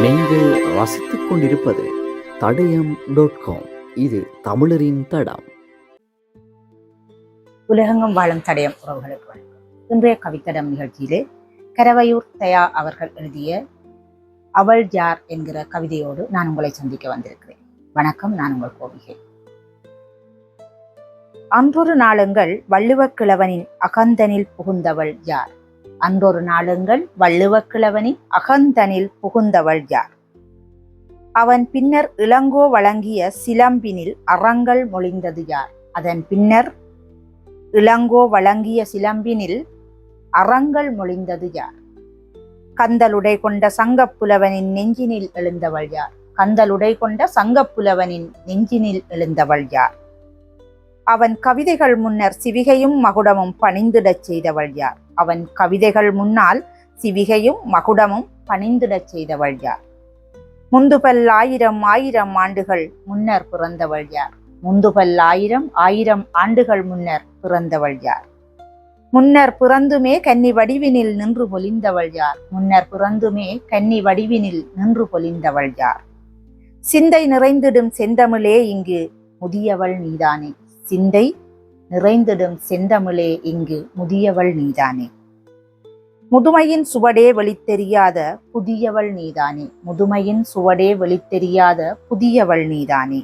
நீங்கள் ரசித்துக் கொண்டிருப்பது தடயம்.com. இது தமிழரின் தடம். உலகெங்கும் வாழும் தடயம் உறவுகளுக்கு வணக்கம். இன்றைய கவித்தடம் நிகழ்ச்சியிலே கரவையூர் தயா அவர்கள் எழுதிய அவள் யார் என்கிற கவிதையோடு நான் உங்களை சந்திக்க வந்திருக்கிறேன். வணக்கம், நான் உங்கள் கோவிகை. அன்றொரு நாளுங்கள் வள்ளுவக்கிழவனின் அகந்தனில் புகுந்தவள் யார்? அன்றொரு நாளுங்கள் வள்ளுவக்கிழவனின் அகந்தனில் புகுந்தவள் யார்? அவன் பின்னர் இளங்கோ வழங்கிய சிலம்பினில் அறங்கள் மொழிந்தது யார்? அதன் பின்னர் இளங்கோ வழங்கிய சிலம்பினில் அறங்கள் மொழிந்தது யார்? கந்தலுடை கொண்ட சங்கப்புலவனின் நெஞ்சினில் எழுந்தவள் யார்? கந்தலுடை கொண்ட சங்கப்புலவனின் நெஞ்சினில் எழுந்தவள் யார்? அவன் கவிதைகள் முன்னர் சிவிகையும் மகுடமும் பணிந்திடச் செய்தவள் யார்? அவன் கவிதைகள் முன்னால் சிவிகையும் மகுடமும் பணிந்திடச் செய்தவள் யார்? முந்துபல் ஆயிரம் ஆண்டுகள் முன்னர் பிறந்தவள் யார்? முந்துபல் ஆயிரம் ஆண்டுகள் முன்னர் பிறந்தவள் யார்? முன்னர் பிறந்துமே கன்னி வடிவினில் நின்று பொலிந்தவள் யார்? முன்னர் பிறந்துமே கன்னி வடிவினில் நின்று பொலிந்தவள் யார்? சிந்தை நிறைந்திடும் செந்தமிழே இங்கு முதியவள் நீதானே. சிந்தை நிறைந்திடும் செந்தமிழே இங்கு முதியவள் நீதானே. முதுமையின் சுவடே வெளித்தெரியாத புதியவள் நீதானே. முதுமையின் சுவடே வெளித்தெரியாத புதியவள் நீதானே.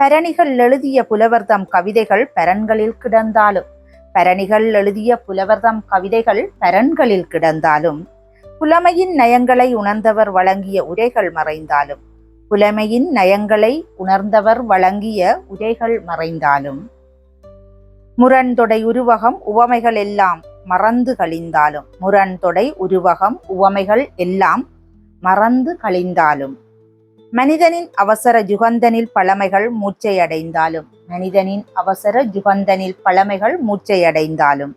பரணிகள் எழுதிய புலவர்தம் கவிதைகள் பரன்களில் கிடந்தாலும், பரணிகள் எழுதிய புலவர்தம் கவிதைகள் பரன்களில் கிடந்தாலும், புலமையின் நயங்களை உணர்ந்தவர் வழங்கிய உரைகள் மறைந்தாலும், புலமையின் நயங்களை உணர்ந்தவர் வழங்கிய உரைகள் மறைந்தாலும், முரண்தொடை உருவகம் உவமைகள் எல்லாம் மறந்து கழிந்தாலும், முரண்தொடை உருவகம் உவமைகள் எல்லாம் மறந்து கழிந்தாலும், மனிதனின் அவசர யுகந்தனில் பழமைகள் மூச்சையடைந்தாலும், மனிதனின் அவசர யுகந்தனில் பழமைகள் மூச்சையடைந்தாலும்,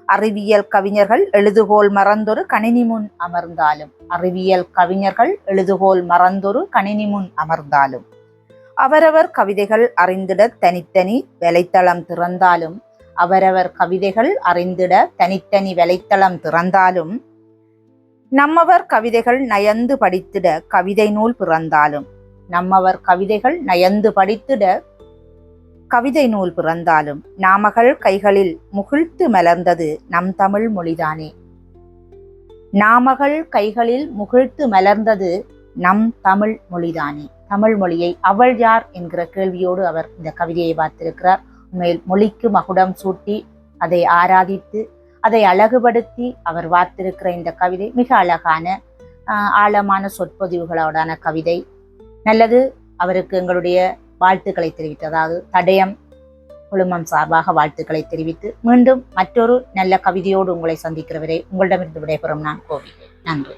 அறிவியல் கவிஞர்கள் எழுதுகோல் மறந்தொரு கணினி முன் அமர்ந்தாலும், அறிவியல் கவிஞர்கள் எழுதுகோல் மறந்தொரு கணினி முன் அமர்ந்தாலும், அவரவர் கவிதைகள் அறிந்திட தனித்தனி வலைத்தளம் திறந்தாலும், அவரவர் கவிதைகள் அறிந்திட தனித்தனி வலைத்தளம் திறந்தாலும், நம்மவர் கவிதைகள் நயந்து படித்திட கவிதை நூல் பிறந்தாலும், நம்மவர் கவிதைகள் நயந்து படித்திட கவிதை நூல் பிறந்தாலும், நாமகள் கைகளில் முகிழ்த்து மலர்ந்தது நம் தமிழ் மொழிதானே. நாமகள் கைகளில் முகிழ்த்து மலர்ந்தது நம் தமிழ் மொழிதானே. தமிழ் மொழியை அவள் யார் என்கிற கேள்வியோடு அவர் இந்த கவிதையை பார்த்திருக்கிறார். உண்மையில் மொழிக்கு மகுடம் சூட்டி அதை ஆராதித்து அதை அழகுபடுத்தி அவர் வார்த்திருக்கிற இந்த கவிதை மிக அழகான ஆழமான சொற்பொதிவுகளோடான கவிதை. நல்லது. அவருக்கு எங்களுடைய வாழ்த்துக்களை தெரிவித்து, அதாவது தடயம் குழுமம் சார்பாக வாழ்த்துக்களை தெரிவித்து, மீண்டும் மற்றொரு நல்ல கவிதையோடு உங்களை சந்திக்கிறவரை உங்களிடமிருந்து விடைபெறும் நான் கோவிகை. நன்றி.